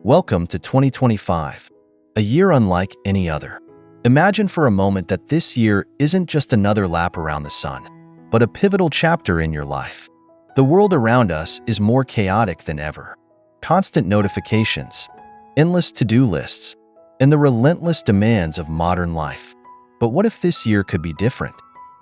Welcome to 2025, a year unlike any other. Imagine for a moment that this year isn't just another lap around the sun, but a pivotal chapter in your life. The world around us is more chaotic than ever. Constant notifications, endless to-do lists, and the relentless demands of modern life. But what if this year could be different?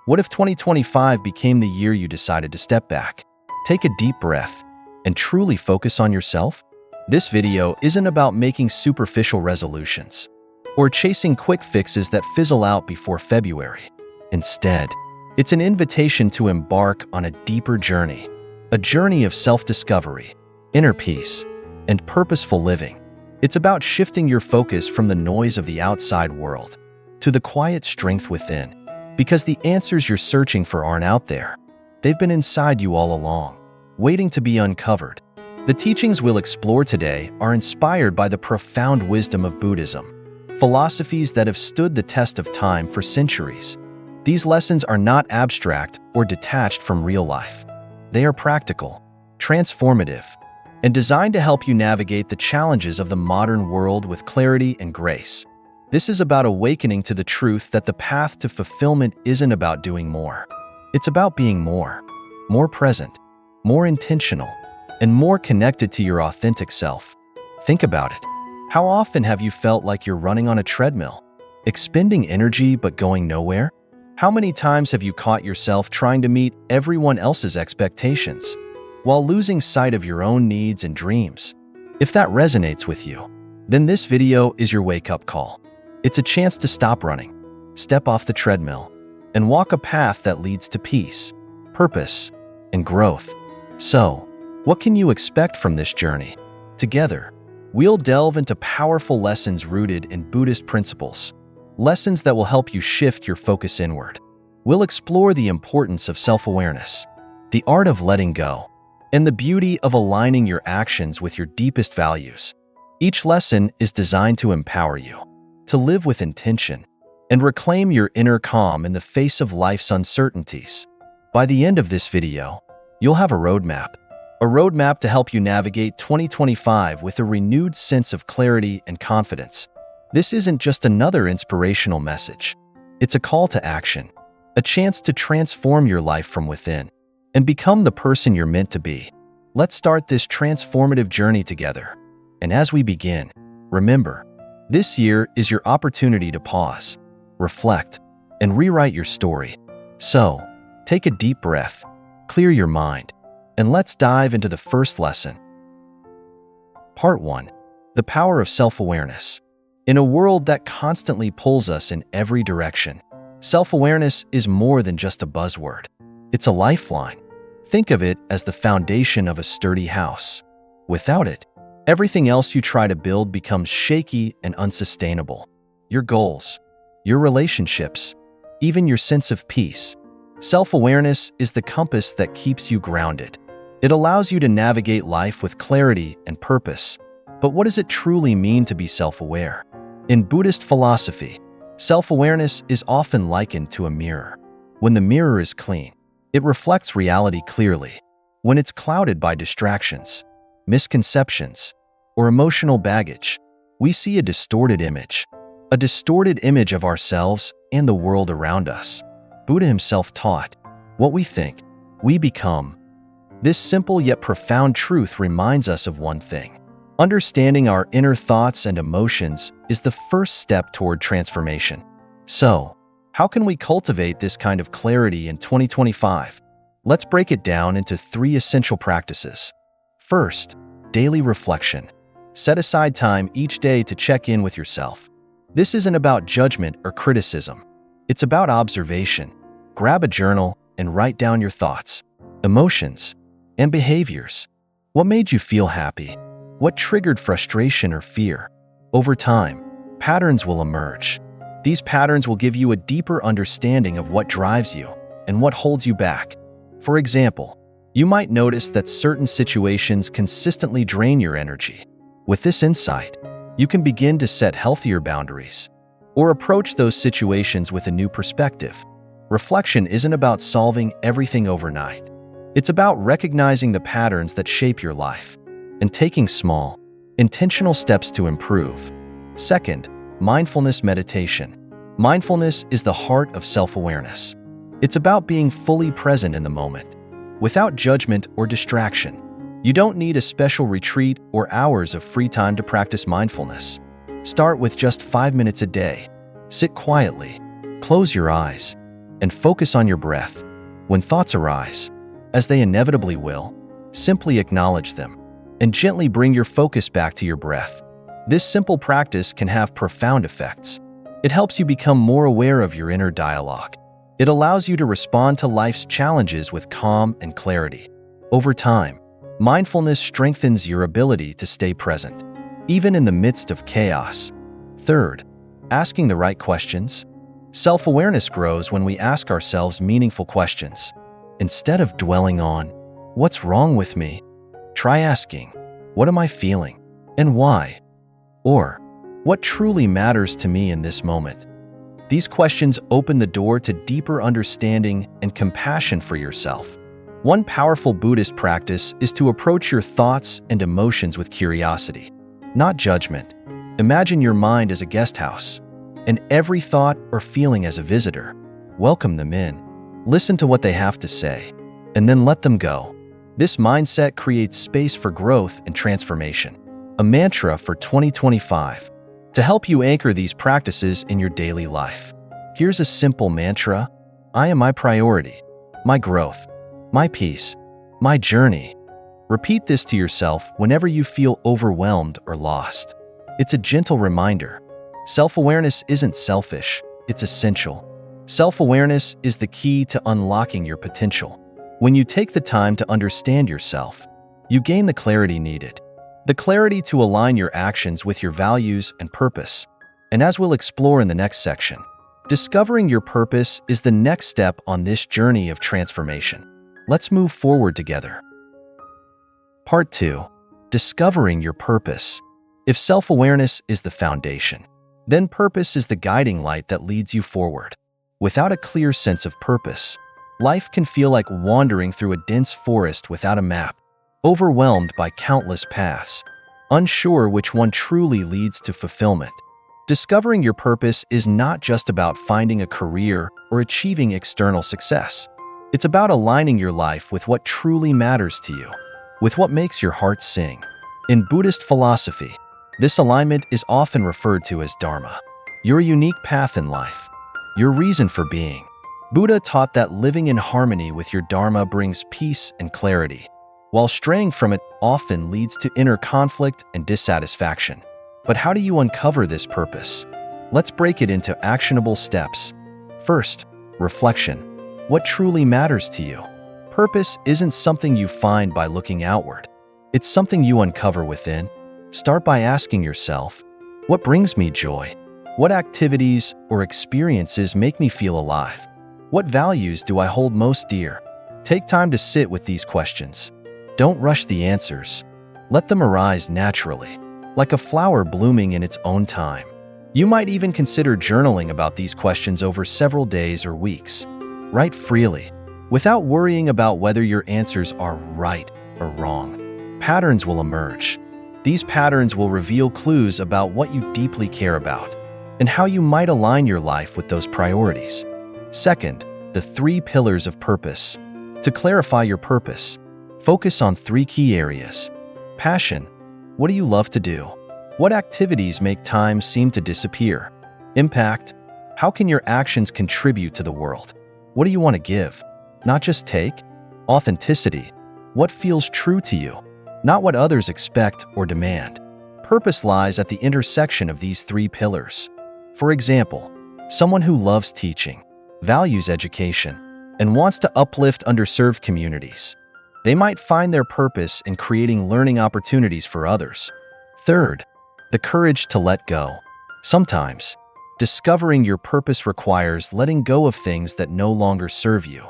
What if 2025 became the year you decided to step back, take a deep breath, and truly focus on yourself? This video isn't about making superficial resolutions or chasing quick fixes that fizzle out before February. Instead, it's an invitation to embark on a deeper journey, a journey of self-discovery, inner peace, and purposeful living. It's about shifting your focus from the noise of the outside world to the quiet strength within, because the answers you're searching for aren't out there. They've been inside you all along, waiting to be uncovered. The teachings we'll explore today are inspired by the profound wisdom of Buddhism, philosophies that have stood the test of time for centuries. These lessons are not abstract or detached from real life. They are practical, transformative, and designed to help you navigate the challenges of the modern world with clarity and grace. This is about awakening to the truth that the path to fulfillment isn't about doing more. It's about being more present, more intentional, and more connected to your authentic self. Think about it. How often have you felt like you're running on a treadmill, expending energy but going nowhere? How many times have you caught yourself trying to meet everyone else's expectations while losing sight of your own needs and dreams? If that resonates with you, then this video is your wake-up call. It's a chance to stop running, step off the treadmill, and walk a path that leads to peace, purpose, and growth. So, what can you expect from this journey? Together, we'll delve into powerful lessons rooted in Buddhist principles, lessons that will help you shift your focus inward. We'll explore the importance of self-awareness, the art of letting go, and the beauty of aligning your actions with your deepest values. Each lesson is designed to empower you to live with intention and reclaim your inner calm in the face of life's uncertainties. By the end of this video, you'll have a roadmap to help you navigate 2025 with a renewed sense of clarity and confidence. This isn't just another inspirational message. It's a call to action, a chance to transform your life from within and become the person you're meant to be. Let's start this transformative journey together. And as we begin, remember, this year is your opportunity to pause, reflect, and rewrite your story. So, take a deep breath, clear your mind, and let's dive into the first lesson. Part 1. The power of self-awareness. In a world that constantly pulls us in every direction, self-awareness is more than just a buzzword. It's a lifeline. Think of it as the foundation of a sturdy house. Without it, everything else you try to build becomes shaky and unsustainable. Your goals, your relationships, even your sense of peace. Self-awareness is the compass that keeps you grounded. It allows you to navigate life with clarity and purpose. But what does it truly mean to be self-aware? In Buddhist philosophy, self-awareness is often likened to a mirror. When the mirror is clean, it reflects reality clearly. When it's clouded by distractions, misconceptions, or emotional baggage, we see a distorted image of ourselves and the world around us. Buddha himself taught, "What we think, we become." This simple yet profound truth reminds us of one thing. Understanding our inner thoughts and emotions is the first step toward transformation. So, how can we cultivate this kind of clarity in 2025? Let's break it down into 3 essential practices. First, daily reflection. Set aside time each day to check in with yourself. This isn't about judgment or criticism. It's about observation. Grab a journal and write down your thoughts, emotions, and behaviors. What made you feel happy? What triggered frustration or fear? Over time, patterns will emerge. These patterns will give you a deeper understanding of what drives you and what holds you back. For example, you might notice that certain situations consistently drain your energy. With this insight, you can begin to set healthier boundaries or approach those situations with a new perspective. Reflection isn't about solving everything overnight. It's about recognizing the patterns that shape your life and taking small, Intentional steps to improve. Second, mindfulness meditation. Mindfulness is the heart of self-awareness. It's about being fully present in the moment, without judgment or distraction. You don't need a special retreat or hours of free time to practice mindfulness. Start with just 5 minutes a day. Sit quietly, close your eyes, and focus on your breath. When thoughts arise, as they inevitably will, simply acknowledge them and gently bring your focus back to your breath. This simple practice can have profound effects. It helps you become more aware of your inner dialogue. It allows you to respond to life's challenges with calm and clarity. Over time, mindfulness strengthens your ability to stay present, even in the midst of chaos. Third, asking the right questions. Self-awareness grows when we ask ourselves meaningful questions. Instead of dwelling on, "What's wrong with me?" try asking, "What am I feeling? And why?" Or, "What truly matters to me in this moment?" These questions open the door to deeper understanding and compassion for yourself. One powerful Buddhist practice is to approach your thoughts and emotions with curiosity, not judgment. Imagine your mind as a guest house, and every thought or feeling as a visitor. Welcome them in, listen to what they have to say, and then let them go. This mindset creates space for growth and transformation. A mantra for 2025. To help you anchor these practices in your daily life, here's a simple mantra: I am my priority, my growth, my peace, my journey. Repeat this to yourself whenever you feel overwhelmed or lost. It's a gentle reminder. Self-awareness isn't selfish, it's essential. Self-awareness is the key to unlocking your potential. When you take the time to understand yourself, you gain the clarity needed. The clarity to align your actions with your values and purpose. And as we'll explore in the next section, discovering your purpose is the next step on this journey of transformation. Let's move forward together. Part 2. Discovering your purpose. If self-awareness is the foundation, then purpose is the guiding light that leads you forward. Without a clear sense of purpose, life can feel like wandering through a dense forest without a map, overwhelmed by countless paths, unsure which one truly leads to fulfillment. Discovering your purpose is not just about finding a career or achieving external success. It's about aligning your life with what truly matters to you, with what makes your heart sing. In Buddhist philosophy, this alignment is often referred to as Dharma, your unique path in life, your reason for being. Buddha taught that living in harmony with your Dharma brings peace and clarity, while straying from it often leads to inner conflict and dissatisfaction. But how do you uncover this purpose? Let's break it into actionable steps. First, reflection. What truly matters to you? Purpose isn't something you find by looking outward. It's something you uncover within. Start by asking yourself, what brings me joy? What activities or experiences make me feel alive? What values do I hold most dear? Take time to sit with these questions. Don't rush the answers. Let them arise naturally, like a flower blooming in its own time. You might even consider journaling about these questions over several days or weeks. Write freely, without worrying about whether your answers are right or wrong. Patterns will emerge. These patterns will reveal clues about what you deeply care about and how you might align your life with those priorities. Second, the 3 pillars of purpose. To clarify your purpose, focus on 3 key areas. Passion. What do you love to do? What activities make time seem to disappear? Impact. How can your actions contribute to the world? What do you want to give, not just take? Authenticity. What feels true to you, not what others expect or demand? Purpose lies at the intersection of these 3 pillars. For example, someone who loves teaching, values education, and wants to uplift underserved communities. They might find their purpose in creating learning opportunities for others. Third, the courage to let go. Sometimes, discovering your purpose requires letting go of things that no longer serve you.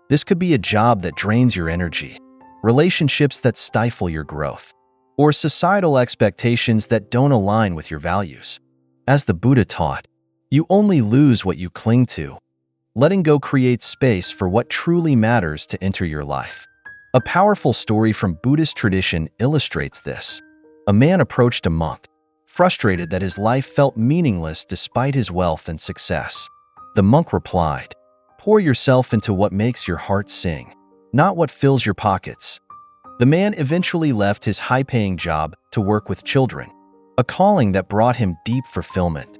This could be a job that drains your energy, relationships that stifle your growth, or societal expectations that don't align with your values. As the Buddha taught, you only lose what you cling to. Letting go creates space for what truly matters to enter your life. A powerful story from Buddhist tradition illustrates this. A man approached a monk, frustrated that his life felt meaningless despite his wealth and success. The monk replied, "Pour yourself into what makes your heart sing, not what fills your pockets." The man eventually left his high-paying job to work with children, a calling that brought him deep fulfillment.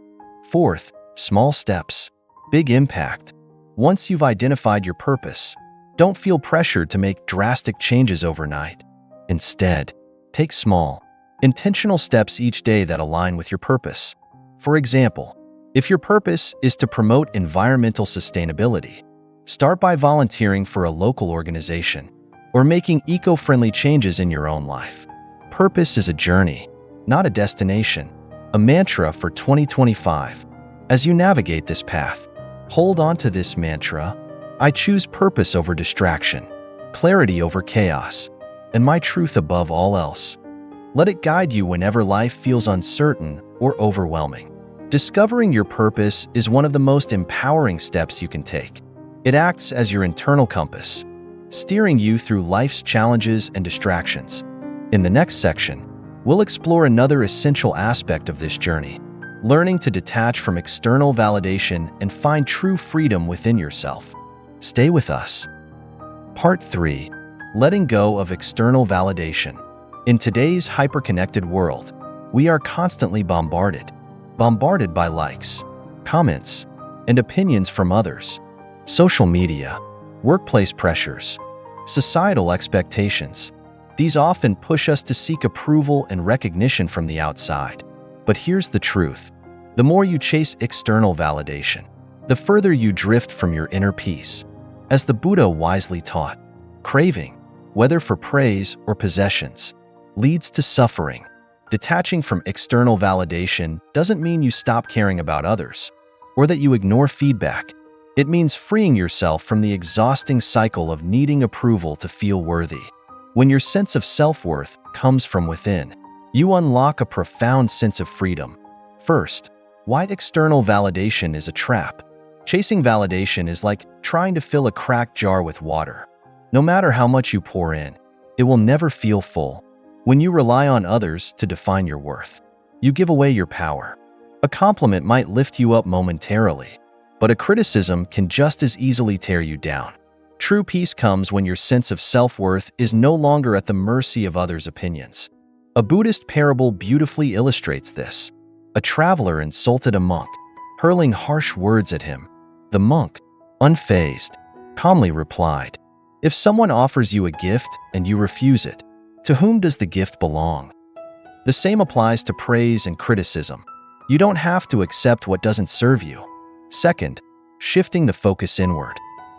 Fourth, small steps, big impact. Once you've identified your purpose, don't feel pressured to make drastic changes overnight. Instead, take small, intentional steps each day that align with your purpose. For example, if your purpose is to promote environmental sustainability, start by volunteering for a local organization or making eco-friendly changes in your own life. Purpose is a journey, not a destination. A mantra for 2025. As you navigate this path, hold on to this mantra: I choose purpose over distraction, clarity over chaos, and my truth above all else. Let it guide you whenever life feels uncertain or overwhelming. Discovering your purpose is one of the most empowering steps you can take. It acts as your internal compass, steering you through life's challenges and distractions. In the next section, we'll explore another essential aspect of this journey: learning to detach from external validation and find true freedom within yourself. Stay with us. Part 3. Letting go of external validation. In today's hyper-connected world, we are constantly bombarded by likes, comments, and opinions from others. Social media, workplace pressures, societal expectations. These often push us to seek approval and recognition from the outside. But here's the truth: the more you chase external validation, the further you drift from your inner peace. As the Buddha wisely taught, craving, whether for praise or possessions, leads to suffering. Detaching from external validation doesn't mean you stop caring about others or that you ignore feedback. It means freeing yourself from the exhausting cycle of needing approval to feel worthy. When your sense of self-worth comes from within, you unlock a profound sense of freedom. First, why external validation is a trap. Chasing validation is like trying to fill a cracked jar with water. No matter how much you pour in, it will never feel full. When you rely on others to define your worth, you give away your power. A compliment might lift you up momentarily, but a criticism can just as easily tear you down. True peace comes when your sense of self-worth is no longer at the mercy of others' opinions. A Buddhist parable beautifully illustrates this. A traveler insulted a monk, hurling harsh words at him. The monk, unfazed, calmly replied, "If someone offers you a gift and you refuse it, to whom does the gift belong?" The same applies to praise and criticism. You don't have to accept what doesn't serve you. Second, shifting the focus inward.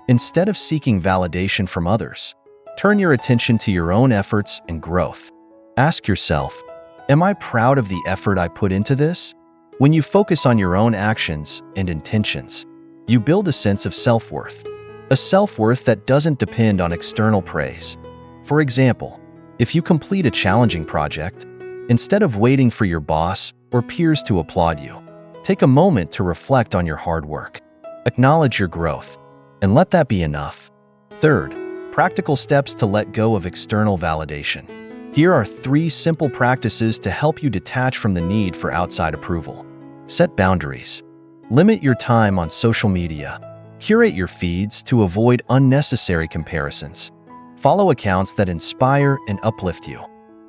Instead of seeking validation from others, turn your attention to your own efforts and growth. Ask yourself, am I proud of the effort I put into this? When you focus on your own actions and intentions, you build a sense of self-worth. A self-worth that doesn't depend on external praise. For example, if you complete a challenging project, instead of waiting for your boss or peers to applaud you, take a moment to reflect on your hard work. Acknowledge your growth, and let that be enough. Third, practical steps to let go of external validation. Here are 3 simple practices to help you detach from the need for outside approval. Set boundaries. Limit your time on social media. Curate your feeds to avoid unnecessary comparisons. Follow accounts that inspire and uplift you,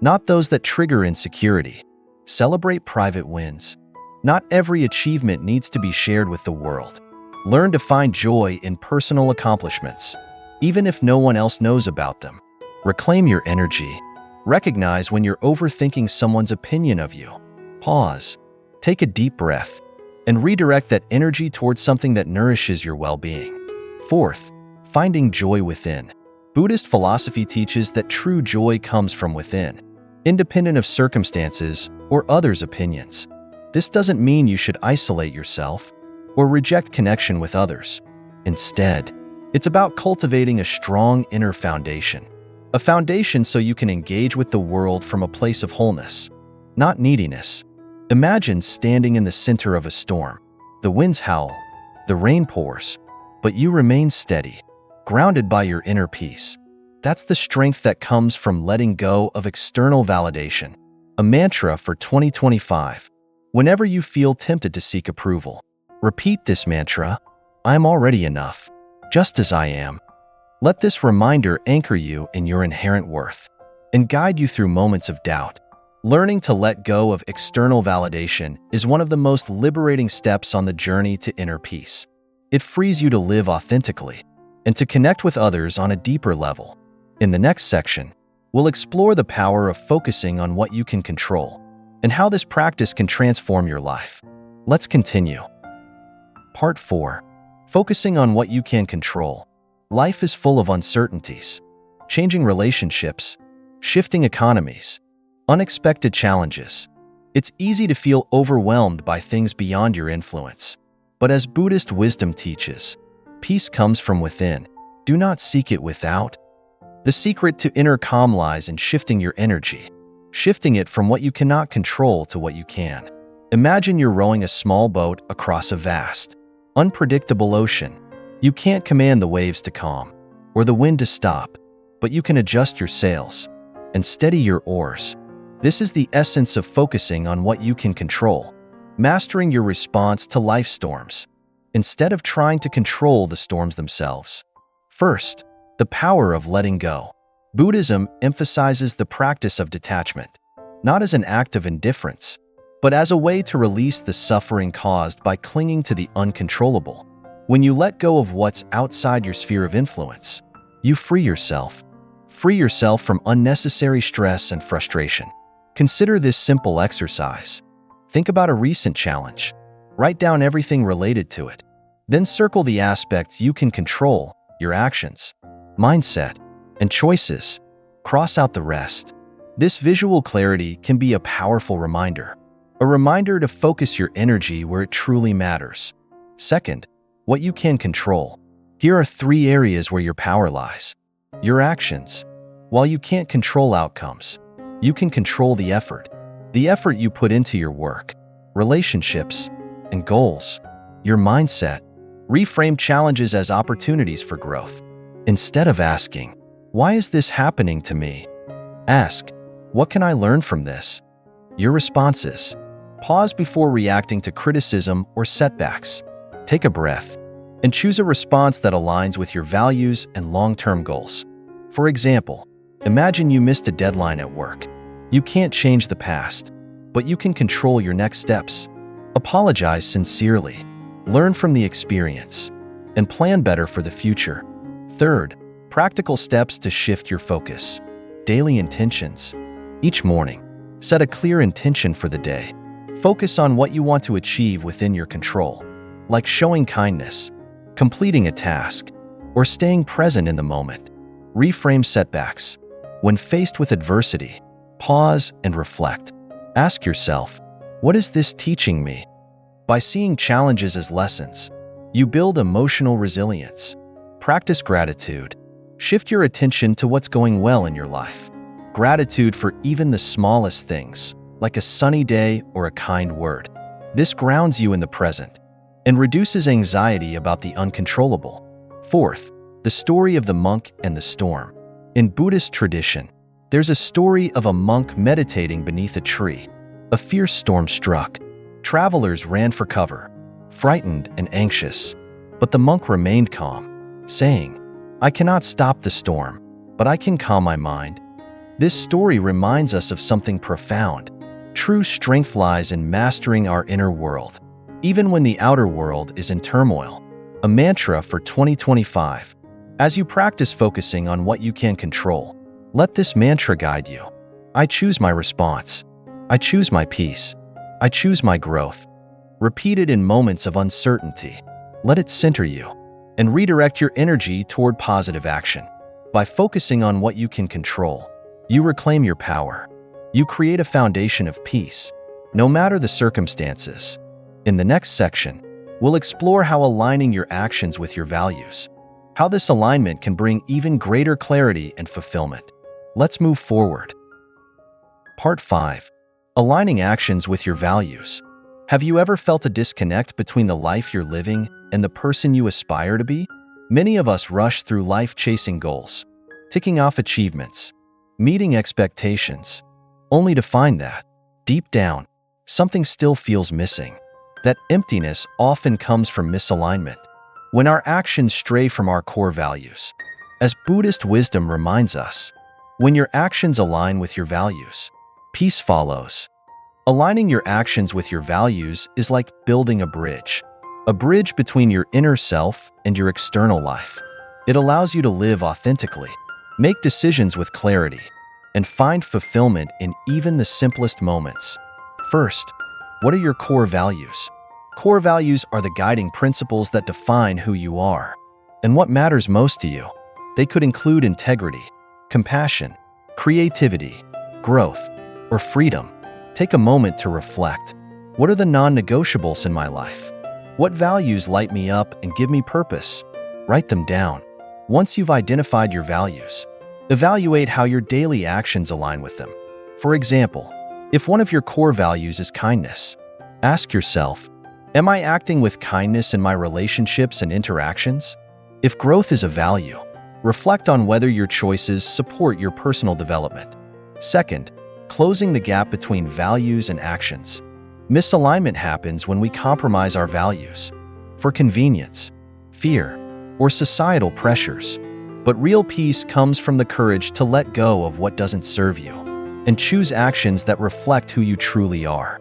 not those that trigger insecurity. Celebrate private wins. Not every achievement needs to be shared with the world. Learn to find joy in personal accomplishments, even if no one else knows about them. Reclaim your energy. Recognize when you're overthinking someone's opinion of you. Pause, take a deep breath, and redirect that energy towards something that nourishes your well-being. Fourth, finding joy within. Buddhist philosophy teaches that true joy comes from within, independent of circumstances or others' opinions. This doesn't mean you should isolate yourself or reject connection with others. Instead, it's about cultivating a strong inner foundation. A foundation so you can engage with the world from a place of wholeness, not neediness. Imagine standing in the center of a storm. The winds howl, the rain pours, but you remain steady, grounded by your inner peace. That's the strength that comes from letting go of external validation. A mantra for 2025. Whenever you feel tempted to seek approval, repeat this mantra: I am already enough, just as I am. Let this reminder anchor you in your inherent worth and guide you through moments of doubt. Learning to let go of external validation is one of the most liberating steps on the journey to inner peace. It frees you to live authentically and to connect with others on a deeper level. In the next section, we'll explore the power of focusing on what you can control and how this practice can transform your life. Let's continue. Part 4. Focusing on what you can control. Life is full of uncertainties, changing relationships, shifting economies, unexpected challenges. It's easy to feel overwhelmed by things beyond your influence. But as Buddhist wisdom teaches, peace comes from within. Do not seek it without. The secret to inner calm lies in shifting your energy, shifting it from what you cannot control to what you can. Imagine you're rowing a small boat across a vast, unpredictable ocean. You can't command the waves to calm or the wind to stop, but you can adjust your sails and steady your oars. This is the essence of focusing on what you can control, mastering your response to life storms, instead of trying to control the storms themselves. First, the power of letting go. Buddhism emphasizes the practice of detachment, not as an act of indifference, but as a way to release the suffering caused by clinging to the uncontrollable. When you let go of what's outside your sphere of influence, you free yourself. Free yourself from unnecessary stress and frustration. Consider this simple exercise. Think about a recent challenge. Write down everything related to it. Then circle the aspects you can control, your actions, mindset, and choices. Cross out the rest. This visual clarity can be a powerful reminder. A reminder to focus your energy where it truly matters. Second, what you can control. Here are 3 areas where your power lies. Your actions. While you can't control outcomes, you can control the effort you put into your work, relationships, and goals. Your mindset. Reframe challenges as opportunities for growth. Instead of asking, why is this happening to me? Ask, what can I learn from this? Your responses. Pause before reacting to criticism or setbacks. Take a breath and choose a response that aligns with your values and long-term goals. For example, imagine you missed a deadline at work. You can't change the past, but you can control your next steps. Apologize sincerely, learn from the experience, and plan better for the future. Third, practical steps to shift your focus. Daily intentions. Each morning, set a clear intention for the day. Focus on what you want to achieve within your control, like showing kindness, completing a task, or staying present in the moment. Reframe setbacks. When faced with adversity, pause and reflect. Ask yourself, what is this teaching me? By seeing challenges as lessons, you build emotional resilience. Practice gratitude. Shift your attention to what's going well in your life. Gratitude for even the smallest things, like a sunny day or a kind word. This grounds you in the present and reduces anxiety about the uncontrollable. Fourth, the story of the monk and the storm. In Buddhist tradition, there's a story of a monk meditating beneath a tree. A fierce storm struck. Travelers ran for cover, frightened and anxious. But the monk remained calm, saying, I cannot stop the storm, but I can calm my mind. This story reminds us of something profound. True strength lies in mastering our inner world, even when the outer world is in turmoil. A mantra for 2025. As you practice focusing on what you can control, let this mantra guide you. I choose my response. I choose my peace. I choose my growth. Repeat it in moments of uncertainty. Let it center you and redirect your energy toward positive action. By focusing on what you can control, you reclaim your power. You create a foundation of peace, no matter the circumstances. In the next section, we'll explore how aligning your actions with your values, how this alignment can bring even greater clarity and fulfillment. Let's move forward. Part 5. Aligning actions with your values. Have you ever felt a disconnect between the life you're living and the person you aspire to be? Many of us rush through life chasing goals, ticking off achievements, meeting expectations, only to find that deep down, something still feels missing. That emptiness often comes from misalignment, when our actions stray from our core values. As Buddhist wisdom reminds us, when your actions align with your values, peace follows. Aligning your actions with your values is like building a bridge between your inner self and your external life. It allows you to live authentically, make decisions with clarity, and find fulfillment in even the simplest moments. First, what are your core values? Core values are the guiding principles that define who you are and what matters most to you. They could include integrity, compassion, creativity, growth, or freedom. Take a moment to reflect. What are the non-negotiables in my life? What values light me up and give me purpose? Write them down. Once you've identified your values, evaluate how your daily actions align with them. For example, if one of your core values is kindness, ask yourself, am I acting with kindness in my relationships and interactions? If growth is a value, reflect on whether your choices support your personal development. Second, closing the gap between values and actions. Misalignment happens when we compromise our values for convenience, fear, or societal pressures. But real peace comes from the courage to let go of what doesn't serve you and choose actions that reflect who you truly are.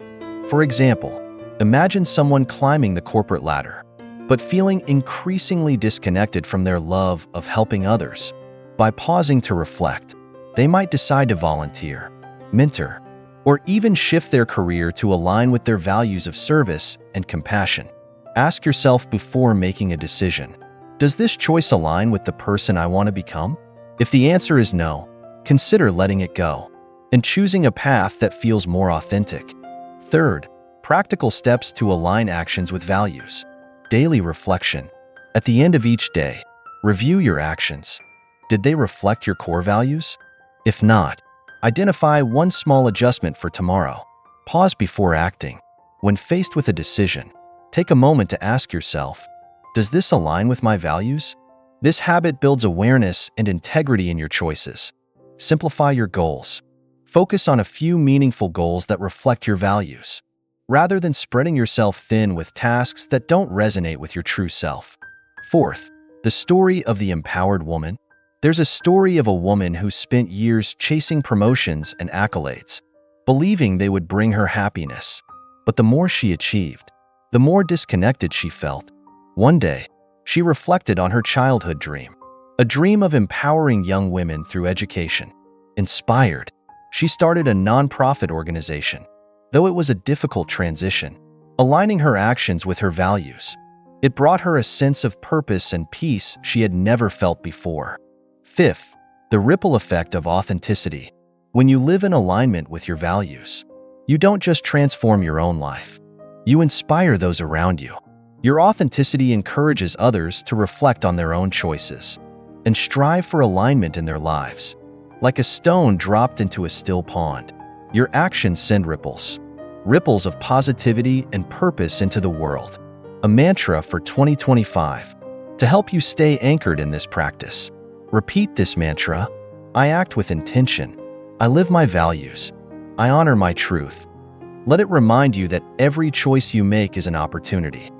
For example, imagine someone climbing the corporate ladder, but feeling increasingly disconnected from their love of helping others. By pausing to reflect, they might decide to volunteer, mentor, or even shift their career to align with their values of service and compassion. Ask yourself before making a decision, does this choice align with the person I want to become? If the answer is no, consider letting it go and choosing a path that feels more authentic. Third, practical steps to align actions with values. Daily reflection. At the end of each day, review your actions. Did they reflect your core values? If not, identify one small adjustment for tomorrow. Pause before acting. When faced with a decision, take a moment to ask yourself, does this align with my values? This habit builds awareness and integrity in your choices. Simplify your goals. Focus on a few meaningful goals that reflect your values, rather than spreading yourself thin with tasks that don't resonate with your true self. Fourth, the story of the empowered woman. There's a story of a woman who spent years chasing promotions and accolades, believing they would bring her happiness. But the more she achieved, the more disconnected she felt. One day, she reflected on her childhood dream, a dream of empowering young women through education. Inspired, she started a nonprofit organization. Though it was a difficult transition, aligning her actions with her values, it brought her a sense of purpose and peace she had never felt before. Fifth, the ripple effect of authenticity. When you live in alignment with your values, you don't just transform your own life, you inspire those around you. Your authenticity encourages others to reflect on their own choices and strive for alignment in their lives. Like a stone dropped into a still pond, your actions send ripples of positivity and purpose into the world. A mantra for 2025. To help you stay anchored in this practice, repeat this mantra: I act with intention. I live my values. I honor my truth. Let it remind you that every choice you make is an opportunity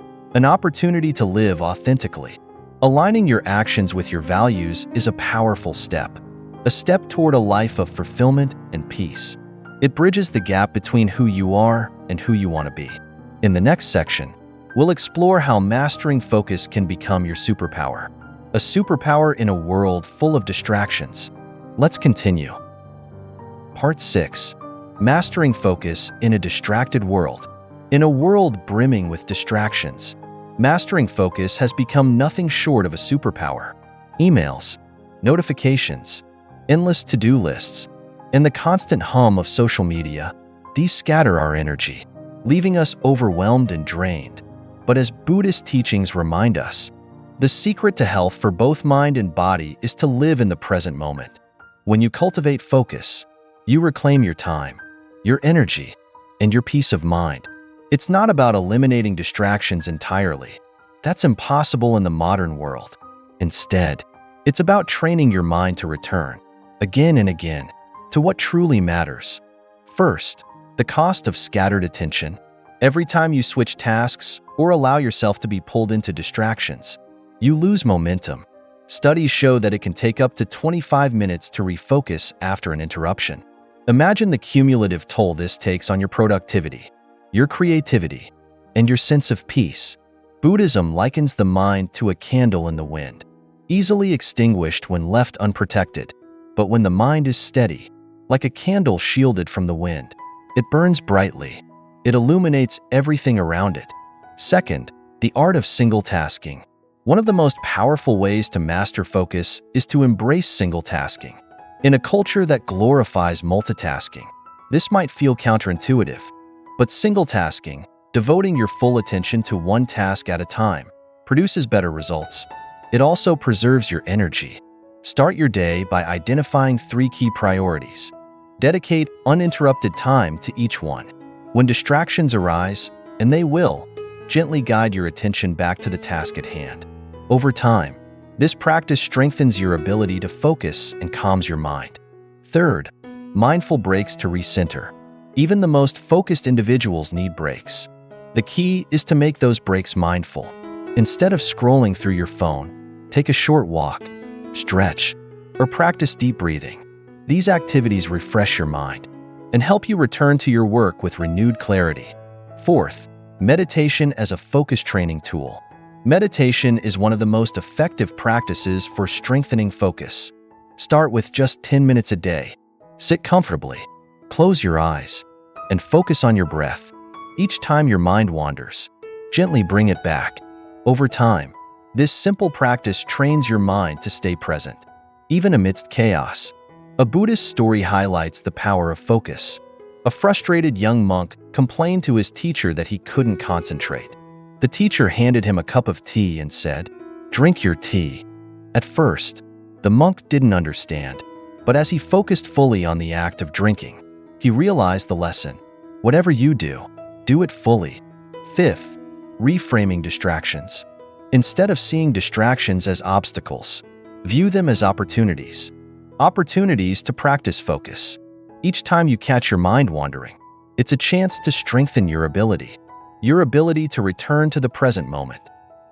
to live authentically. Aligning your actions with your values is a powerful step, a step toward a life of fulfillment and peace. It bridges the gap between who you are and who you want to be. In the next section, we'll explore how mastering focus can become your superpower. A superpower in a world full of distractions. Let's continue. Part 6. Mastering focus in a distracted world. In a world brimming with distractions, mastering focus has become nothing short of a superpower. Emails, notifications, endless to-do lists, and the constant hum of social media, these scatter our energy, leaving us overwhelmed and drained. But as Buddhist teachings remind us, the secret to health for both mind and body is to live in the present moment. When you cultivate focus, you reclaim your time, your energy, and your peace of mind. It's not about eliminating distractions entirely. That's impossible in the modern world. Instead, it's about training your mind to return, again and again, to what truly matters. First, The cost of scattered attention. Every time you switch tasks or allow yourself to be pulled into distractions, you lose momentum. Studies show that it can take up to 25 minutes to refocus after an interruption. Imagine the cumulative toll this takes on your productivity, your creativity, and your sense of peace. Buddhism likens the mind to a candle in the wind, easily extinguished when left unprotected. But when the mind is steady, like a candle shielded from the wind, it burns brightly. It illuminates everything around it. Second, the art of single tasking. One of the most powerful ways to master focus is to embrace single tasking. In a culture that glorifies multitasking, this might feel counterintuitive, but single tasking, devoting your full attention to one task at a time, produces better results. It also preserves your energy. Start your day by identifying 3 key priorities. Dedicate uninterrupted time to each one. When distractions arise, and they will, gently guide your attention back to the task at hand. Over time, this practice strengthens your ability to focus and calms your mind. Third, mindful breaks to recenter. Even the most focused individuals need breaks. The key is to make those breaks mindful. Instead of scrolling through your phone, take a short walk, stretch, or practice deep breathing. These activities refresh your mind and help you return to your work with renewed clarity. Fourth, meditation as a focus training tool. Meditation is one of the most effective practices for strengthening focus. Start with just 10 minutes a day. Sit comfortably, close your eyes, and focus on your breath. Each time your mind wanders, gently bring it back. Over time, this simple practice trains your mind to stay present, even amidst chaos. A Buddhist story highlights the power of focus. A frustrated young monk complained to his teacher that he couldn't concentrate. The teacher handed him a cup of tea and said, "Drink your tea." At first, the monk didn't understand, but as he focused fully on the act of drinking, he realized the lesson. Whatever you do, do it fully. Fifth, reframing distractions. Instead of seeing distractions as obstacles, view them as opportunities. Opportunities to practice focus. Each time you catch your mind wandering, it's a chance to strengthen your ability to return to the present moment.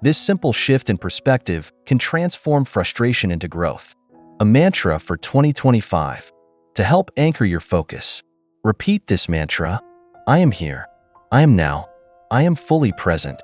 This simple shift in perspective can transform frustration into growth. A mantra for 2025. To help anchor your focus, repeat this mantra: I am here, I am now, I am fully present.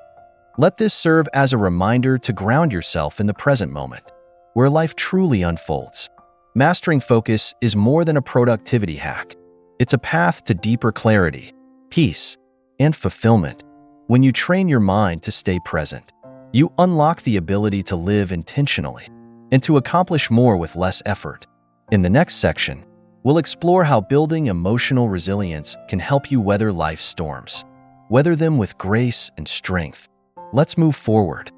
Let this serve as a reminder to ground yourself in the present moment, where life truly unfolds. Mastering focus is more than a productivity hack. It's a path to deeper clarity, peace, and fulfillment. When you train your mind to stay present, you unlock the ability to live intentionally and to accomplish more with less effort. In the next section, we'll explore how building emotional resilience can help you weather life's storms. Weather them with grace and strength. Let's move forward.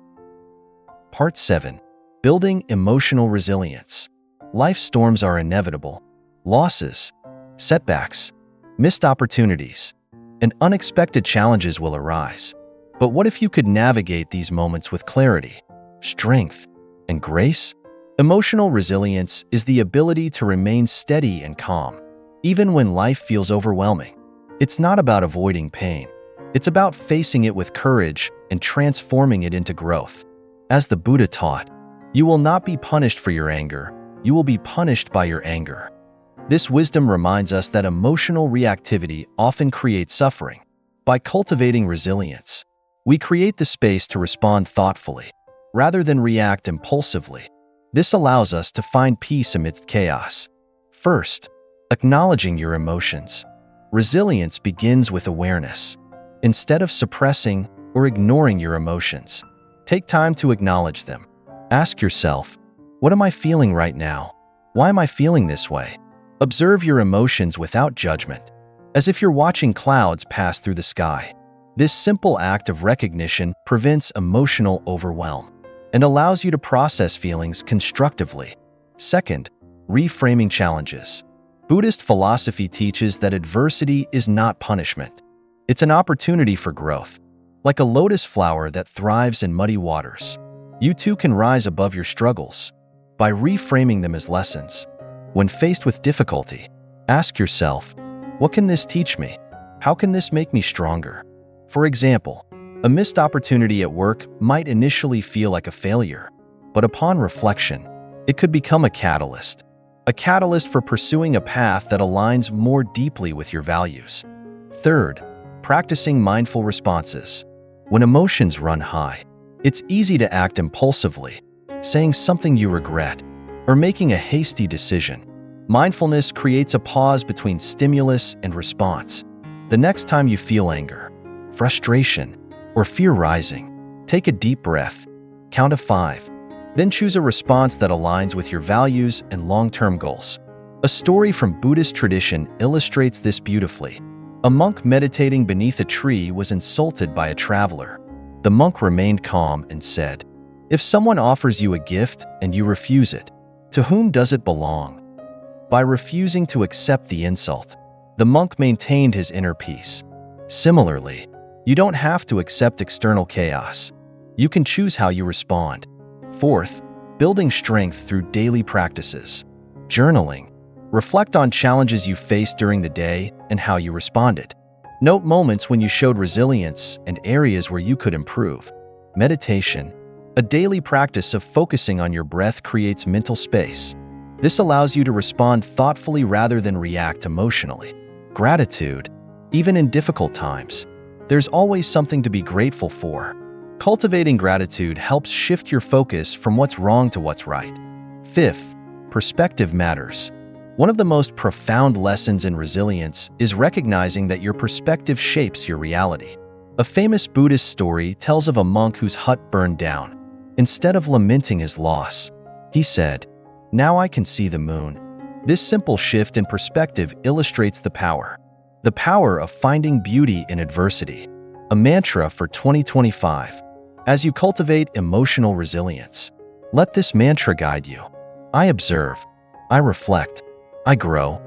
Part 7. Building emotional resilience. Life's storms are inevitable. Losses, setbacks, missed opportunities, and unexpected challenges will arise. But what if you could navigate these moments with clarity, strength, and grace? Emotional resilience is the ability to remain steady and calm, even when life feels overwhelming. It's not about avoiding pain. It's about facing it with courage and transforming it into growth. As the Buddha taught, you will not be punished for your anger, you will be punished by your anger. This wisdom reminds us that emotional reactivity often creates suffering. By cultivating resilience, we create the space to respond thoughtfully, rather than react impulsively. This allows us to find peace amidst chaos. First, acknowledging your emotions. Resilience begins with awareness. Instead of suppressing or ignoring your emotions, take time to acknowledge them. Ask yourself, what am I feeling right now? Why am I feeling this way? Observe your emotions without judgment, as if you're watching clouds pass through the sky. This simple act of recognition prevents emotional overwhelm and allows you to process feelings constructively. Second, reframing challenges. Buddhist philosophy teaches that adversity is not punishment. It's an opportunity for growth. Like a lotus flower that thrives in muddy waters, you too can rise above your struggles by reframing them as lessons. When faced with difficulty, ask yourself, what can this teach me? How can this make me stronger? For example, a missed opportunity at work might initially feel like a failure, but upon reflection, it could become a catalyst for pursuing a path that aligns more deeply with your values. Third, practicing mindful responses. When emotions run high, it's easy to act impulsively, saying something you regret, or making a hasty decision. Mindfulness creates a pause between stimulus and response. The next time you feel anger, frustration, or fear rising, take a deep breath, count to 5, then choose a response that aligns with your values and long-term goals. A story from Buddhist tradition illustrates this beautifully. A monk meditating beneath a tree was insulted by a traveler. The monk remained calm and said, "If someone offers you a gift and you refuse it, to whom does it belong?" By refusing to accept the insult, the monk maintained his inner peace. Similarly, you don't have to accept external chaos. You can choose how you respond. Fourth, building strength through daily practices. Journaling. Reflect on challenges you faced during the day and how you responded. Note moments when you showed resilience and areas where you could improve. Meditation. A daily practice of focusing on your breath creates mental space. This allows you to respond thoughtfully rather than react emotionally. Gratitude. Even in difficult times, there's always something to be grateful for. Cultivating gratitude helps shift your focus from what's wrong to what's right. Fifth, perspective matters. One of the most profound lessons in resilience is recognizing that your perspective shapes your reality. A famous Buddhist story tells of a monk whose hut burned down. Instead of lamenting his loss, he said, "Now I can see the moon." This simple shift in perspective illustrates the power of finding beauty in adversity. A mantra for 2025. As you cultivate emotional resilience, let this mantra guide you. I observe, I reflect, I grow.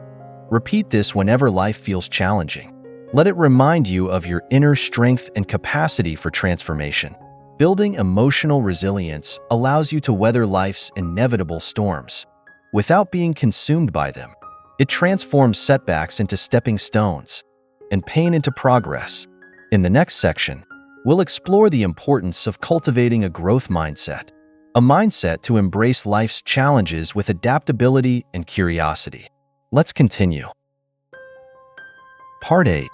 Repeat this whenever life feels challenging. Let it remind you of your inner strength and capacity for transformation. Building emotional resilience allows you to weather life's inevitable storms without being consumed by them. It transforms setbacks into stepping stones and pain into progress. In the next section, we'll explore the importance of cultivating a growth mindset, a mindset to embrace life's challenges with adaptability and curiosity. Let's continue. Part 8.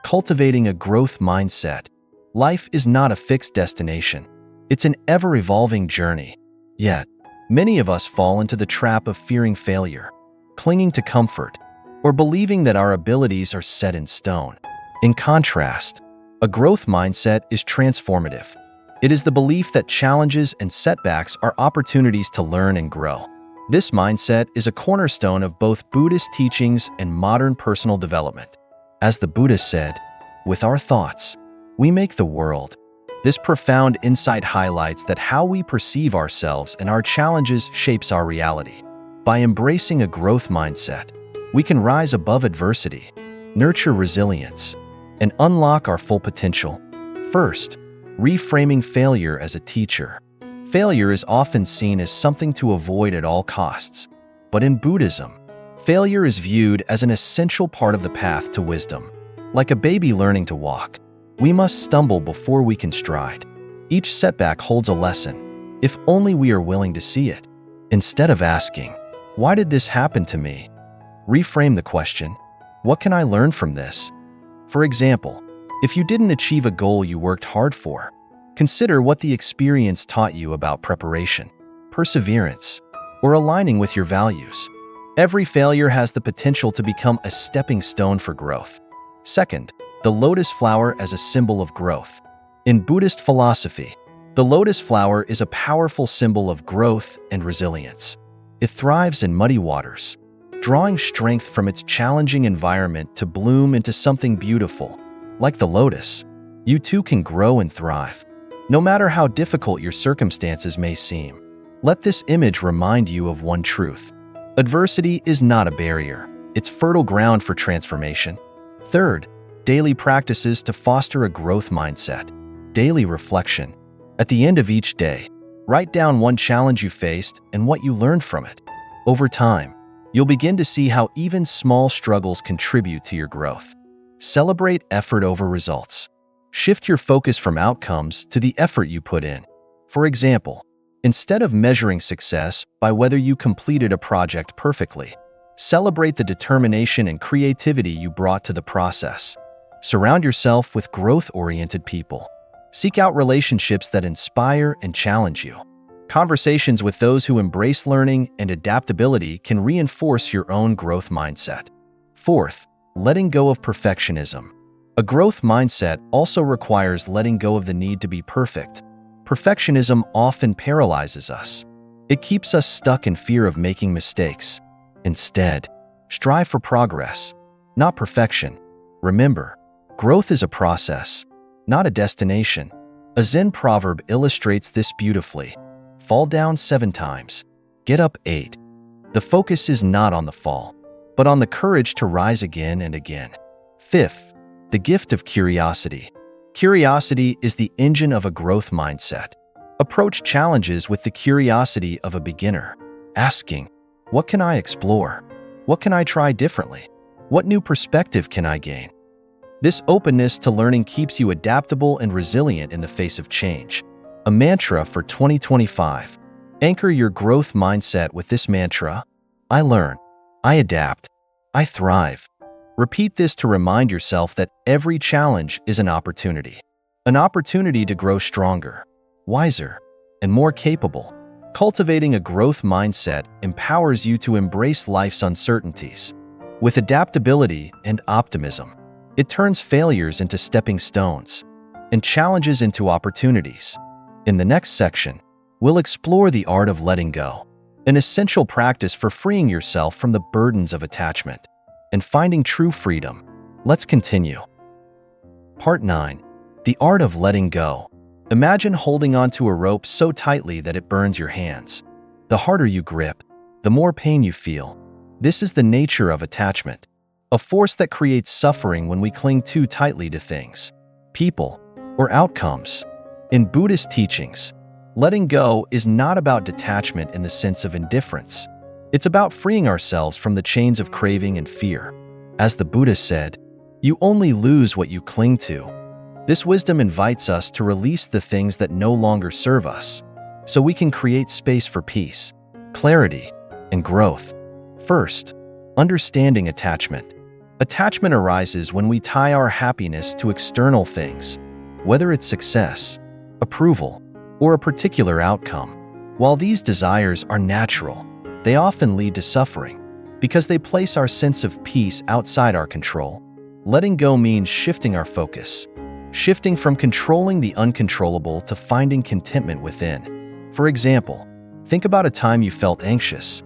Cultivating a growth mindset. Life is not a fixed destination. It's an ever-evolving journey. Yet, many of us fall into the trap of fearing failure, clinging to comfort, or believing that our abilities are set in stone. In contrast, a growth mindset is transformative. It is the belief that challenges and setbacks are opportunities to learn and grow. This mindset is a cornerstone of both Buddhist teachings and modern personal development. As the Buddha said, "With our thoughts, we make the world." This profound insight highlights that how we perceive ourselves and our challenges shapes our reality. By embracing a growth mindset, we can rise above adversity, nurture resilience, and unlock our full potential. First, reframing failure as a teacher. Failure is often seen as something to avoid at all costs. But in Buddhism, failure is viewed as an essential part of the path to wisdom. Like a baby learning to walk, we must stumble before we can stride. Each setback holds a lesson, if only we are willing to see it. Instead of asking, "Why did this happen to me?" reframe the question, "What can I learn from this?" For example, if you didn't achieve a goal you worked hard for, consider what the experience taught you about preparation, perseverance, or aligning with your values. Every failure has the potential to become a stepping stone for growth. Second, the lotus flower as a symbol of growth. In Buddhist philosophy, the lotus flower is a powerful symbol of growth and resilience. It thrives in muddy waters, drawing strength from its challenging environment to bloom into something beautiful. Like the lotus, you too can grow and thrive, no matter how difficult your circumstances may seem. Let this image remind you of one truth: adversity is not a barrier, it's fertile ground for transformation. Third, daily practices to foster a growth mindset. Daily reflection. At the end of each day, write down one challenge you faced and what you learned from it. Over time, you'll begin to see how even small struggles contribute to your growth. Celebrate effort over results. Shift your focus from outcomes to the effort you put in. For example, instead of measuring success by whether you completed a project perfectly, celebrate the determination and creativity you brought to the process. Surround yourself with growth-oriented people. Seek out relationships that inspire and challenge you. Conversations with those who embrace learning and adaptability can reinforce your own growth mindset. Fourth, letting go of perfectionism. A growth mindset also requires letting go of the need to be perfect. Perfectionism often paralyzes us. It keeps us stuck in fear of making mistakes. Instead, strive for progress, not perfection. Remember, growth is a process, not a destination. A Zen proverb illustrates this beautifully. Fall down 7 times, get up 8. The focus is not on the fall, but on the courage to rise again and again. Fifth, the gift of curiosity. Curiosity is the engine of a growth mindset. Approach challenges with the curiosity of a beginner, asking, what can I explore? What can I try differently? What new perspective can I gain? This openness to learning keeps you adaptable and resilient in the face of change. A mantra for 2025. Anchor your growth mindset with this mantra: I learn, I adapt, I thrive. Repeat this to remind yourself that every challenge is an opportunity to grow stronger, wiser, and more capable. Cultivating a growth mindset empowers you to embrace life's uncertainties. With adaptability and optimism, it turns failures into stepping stones and challenges into opportunities. In the next section, we'll explore the art of letting go, an essential practice for freeing yourself from the burdens of attachment and finding true freedom. Let's continue. Part 9. The art of letting go. Imagine holding onto a rope so tightly that it burns your hands. The harder you grip, the more pain you feel. This is the nature of attachment, a force that creates suffering when we cling too tightly to things, people, or outcomes. In Buddhist teachings, letting go is not about detachment in the sense of indifference. It's about freeing ourselves from the chains of craving and fear. As the Buddha said, you only lose what you cling to. This wisdom invites us to release the things that no longer serve us, so we can create space for peace, clarity, and growth. First, understanding attachment. Attachment arises when we tie our happiness to external things, whether it's success, approval, or a particular outcome. While these desires are natural, they often lead to suffering because they place our sense of peace outside our control. Letting go means shifting our focus, shifting from controlling the uncontrollable to finding contentment within. For example, think about a time you felt anxious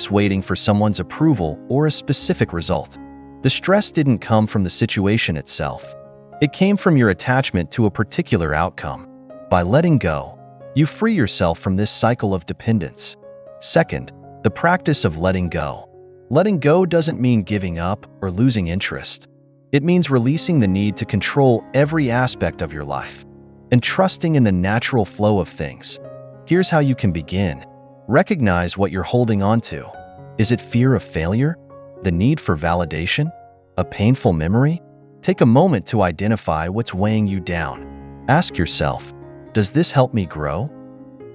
waiting for someone's approval or a specific result. The stress didn't come from the situation itself. It came from your attachment to a particular outcome. By letting go, you free yourself from this cycle of dependence. Second, the practice of letting go. Letting go doesn't mean giving up or losing interest. It means releasing the need to control every aspect of your life and trusting in the natural flow of things. Here's how you can begin. Recognize what you're holding on to. Is it fear of failure? The need for validation? A painful memory? Take a moment to identify what's weighing you down. Ask yourself, does this help me grow?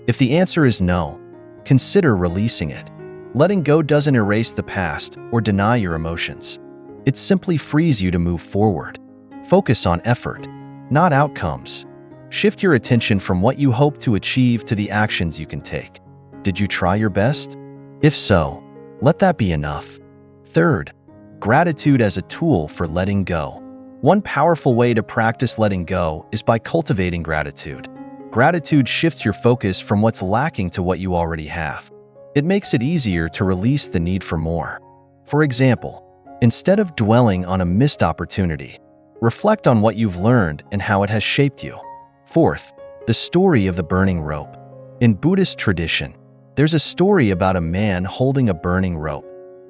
If the answer is no, consider releasing it. Letting go doesn't erase the past or deny your emotions. It simply frees you to move forward. Focus on effort, not outcomes. Shift your attention from what you hope to achieve to the actions you can take. Did you try your best? If so, let that be enough. Third, gratitude as a tool for letting go. One powerful way to practice letting go is by cultivating gratitude. Gratitude shifts your focus from what's lacking to what you already have. It makes it easier to release the need for more. For example, instead of dwelling on a missed opportunity, reflect on what you've learned and how it has shaped you. Fourth, the story of the burning rope. In Buddhist tradition, there's a story about a man holding a burning rope.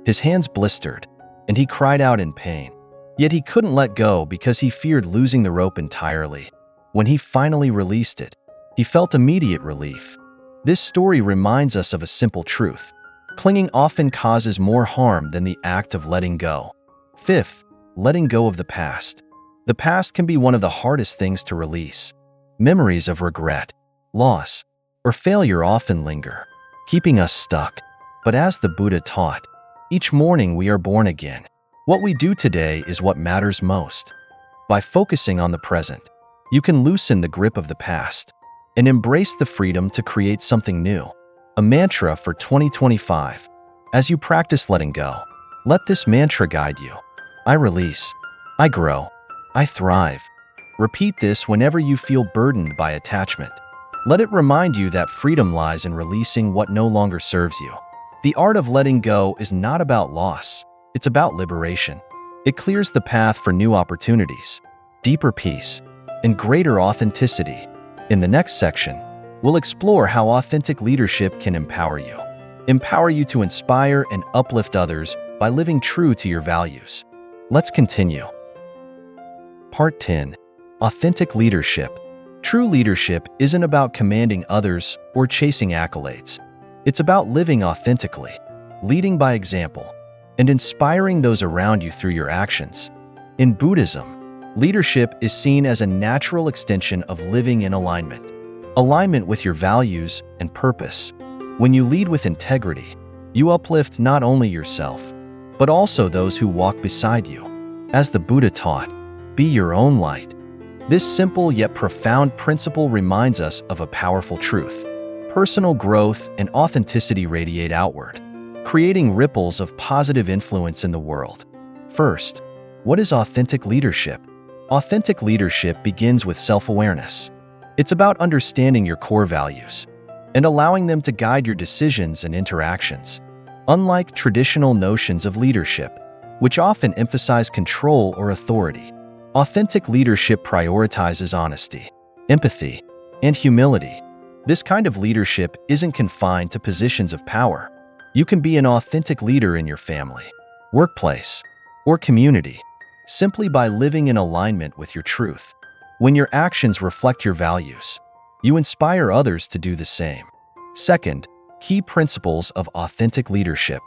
His hands blistered, and he cried out in pain. Yet he couldn't let go because he feared losing the rope entirely. When he finally released it, he felt immediate relief. This story reminds us of a simple truth. Clinging often causes more harm than the act of letting go. Fifth, letting go of the past. The past can be one of the hardest things to release. Memories of regret, loss, or failure often linger, keeping us stuck. But as the Buddha taught, each morning we are born again. What we do today is what matters most. By focusing on the present, you can loosen the grip of the past and embrace the freedom to create something new. A mantra for 2025. As you practice letting go, let this mantra guide you. I release. I grow. I thrive. Repeat this whenever you feel burdened by attachment. Let it remind you that freedom lies in releasing what no longer serves you. The art of letting go is not about loss. It's about liberation. It clears the path for new opportunities, deeper peace, and greater authenticity. In the next section, we'll explore how authentic leadership can empower you. Empower you to inspire and uplift others by living true to your values. Let's continue. Part 10. Authentic leadership. True leadership isn't about commanding others or chasing accolades. It's about living authentically, leading by example, and inspiring those around you through your actions. In Buddhism, leadership is seen as a natural extension of living in alignment. Alignment with your values and purpose. When you lead with integrity, you uplift not only yourself, but also those who walk beside you. As the Buddha taught, be your own light. This simple yet profound principle reminds us of a powerful truth. Personal growth and authenticity radiate outward, creating ripples of positive influence in the world. First, what is authentic leadership? Authentic leadership begins with self-awareness. It's about understanding your core values and allowing them to guide your decisions and interactions. Unlike traditional notions of leadership, which often emphasize control or authority, authentic leadership prioritizes honesty, empathy, and humility. This kind of leadership isn't confined to positions of power. You can be an authentic leader in your family, workplace, or community, simply by living in alignment with your truth. When your actions reflect your values, you inspire others to do the same. Second, key principles of authentic leadership.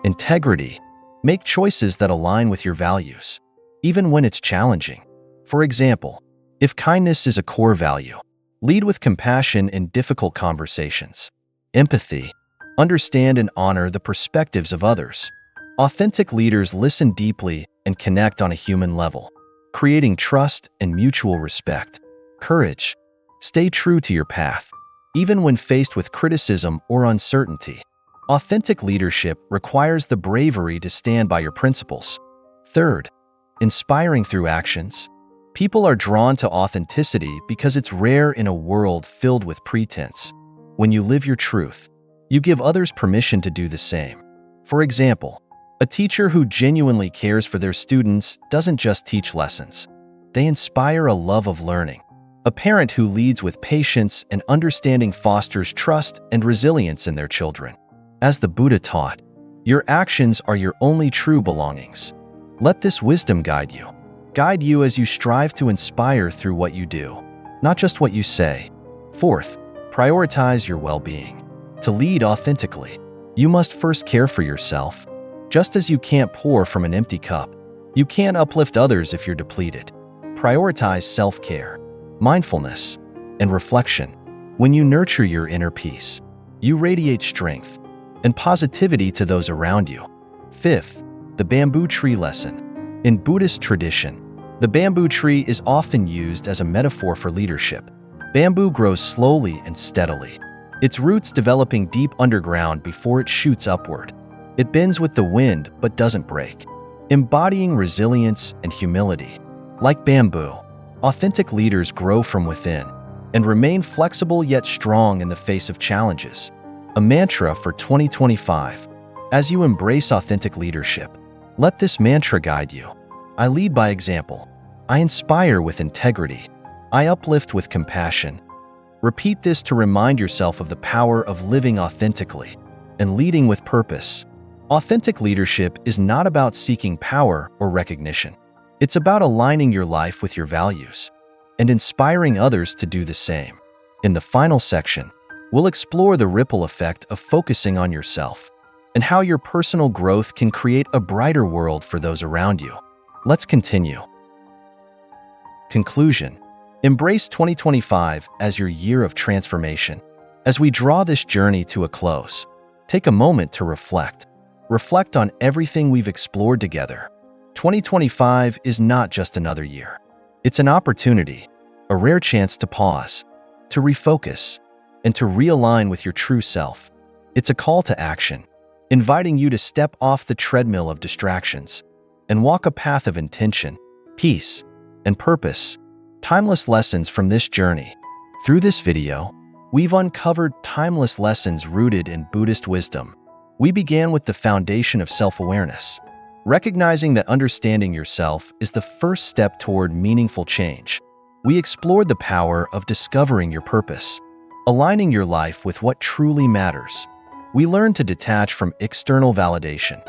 Integrity. Make choices that align with your values, even when it's challenging. For example, if kindness is a core value, lead with compassion in difficult conversations. Empathy. Understand and honor the perspectives of others. Authentic leaders listen deeply and connect on a human level, creating trust and mutual respect. Courage. Stay true to your path, even when faced with criticism or uncertainty. Authentic leadership requires the bravery to stand by your principles. Third, inspiring through actions. People are drawn to authenticity because it's rare in a world filled with pretense. When you live your truth, you give others permission to do the same. For example, a teacher who genuinely cares for their students doesn't just teach lessons. They inspire a love of learning. A parent who leads with patience and understanding fosters trust and resilience in their children. As the Buddha taught, your actions are your only true belongings. Let this wisdom guide you. Guide you as you strive to inspire through what you do, not just what you say. Fourth, prioritize your well-being. To lead authentically, you must first care for yourself. Just as you can't pour from an empty cup, you can't uplift others if you're depleted. Prioritize self-care, mindfulness, and reflection. When you nurture your inner peace, you radiate strength and positivity to those around you. Fifth, the bamboo tree lesson. In Buddhist tradition, the bamboo tree is often used as a metaphor for leadership. Bamboo grows slowly and steadily, its roots developing deep underground before it shoots upward. It bends with the wind but doesn't break, embodying resilience and humility. Like bamboo, authentic leaders grow from within and remain flexible yet strong in the face of challenges. A mantra for 2025. As you embrace authentic leadership, let this mantra guide you. I lead by example. I inspire with integrity. I uplift with compassion. Repeat this to remind yourself of the power of living authentically and leading with purpose. Authentic leadership is not about seeking power or recognition. It's about aligning your life with your values and inspiring others to do the same. In the final section, we'll explore the ripple effect of focusing on yourself and how your personal growth can create a brighter world for those around you. Let's continue. Conclusion. Embrace 2025 as your year of transformation. As we draw this journey to a close, take a moment to reflect. Reflect on everything we've explored together. 2025 is not just another year. It's an opportunity, a rare chance to pause, to refocus, and to realign with your true self. It's a call to action, inviting you to step off the treadmill of distractions and walk a path of intention, peace, and purpose. Timeless lessons from this journey. Through this video, we've uncovered timeless lessons rooted in Buddhist wisdom. We began with the foundation of self-awareness, recognizing that understanding yourself is the first step toward meaningful change. We explored the power of discovering your purpose, aligning your life with what truly matters. We learned to detach from external validation,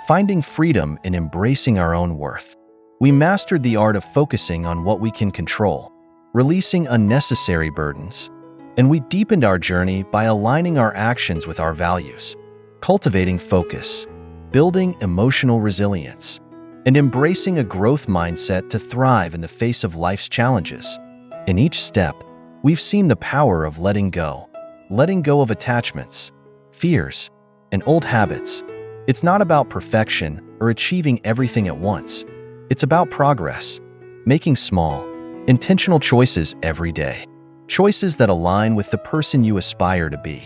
finding freedom in embracing our own worth. We mastered the art of focusing on what we can control, releasing unnecessary burdens, and we deepened our journey by aligning our actions with our values, cultivating focus, building emotional resilience, and embracing a growth mindset to thrive in the face of life's challenges. In each step, we've seen the power of letting go of attachments, fears, and old habits. It's not about perfection or achieving everything at once. It's about progress, making small, intentional choices every day. Choices that align with the person you aspire to be.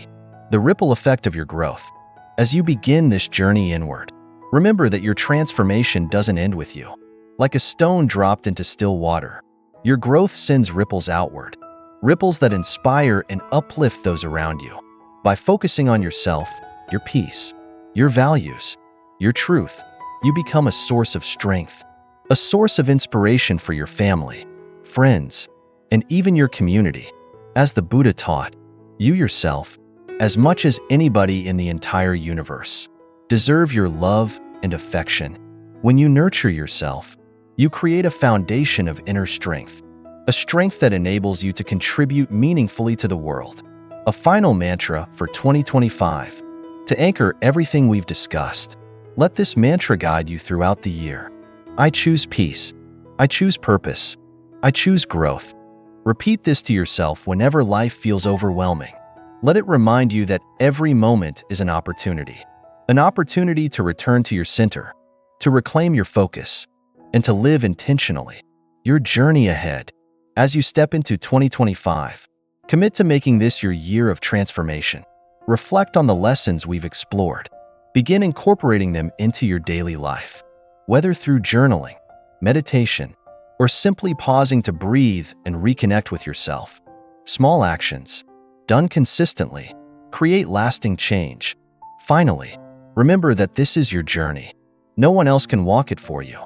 The ripple effect of your growth. As you begin this journey inward, remember that your transformation doesn't end with you. Like a stone dropped into still water, your growth sends ripples outward. Ripples that inspire and uplift those around you. By focusing on yourself, your peace, your values, your truth, you become a source of strength. A source of inspiration for your family, friends, and even your community. As the Buddha taught, you yourself, as much as anybody in the entire universe, deserve your love and affection. When you nurture yourself, you create a foundation of inner strength, a strength that enables you to contribute meaningfully to the world. A final mantra for 2025. To anchor everything we've discussed, let this mantra guide you throughout the year. I choose peace. I choose purpose. I choose growth. Repeat this to yourself whenever life feels overwhelming. Let it remind you that every moment is an opportunity to return to your center, to reclaim your focus, and to live intentionally. Your journey ahead. As you step into 2025, commit to making this your year of transformation. Reflect on the lessons we've explored. Begin incorporating them into your daily life. Whether through journaling, meditation, or simply pausing to breathe and reconnect with yourself. Small actions, done consistently, create lasting change. Finally, remember that this is your journey. No one else can walk it for you,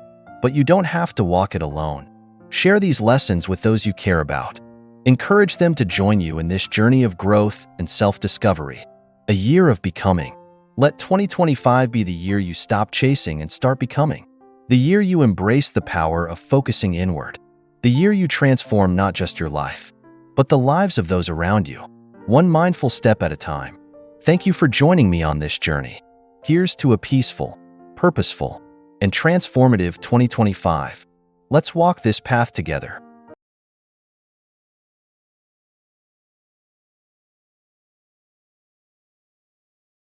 but you don't have to walk it alone. Share these lessons with those you care about. Encourage them to join you in this journey of growth and self-discovery. A year of becoming. Let 2025 be the year you stop chasing and start becoming. The year you embrace the power of focusing inward. The year you transform not just your life, but the lives of those around you, one mindful step at a time. Thank you for joining me on this journey. Here's to a peaceful, purposeful, and transformative 2025. Let's walk this path together.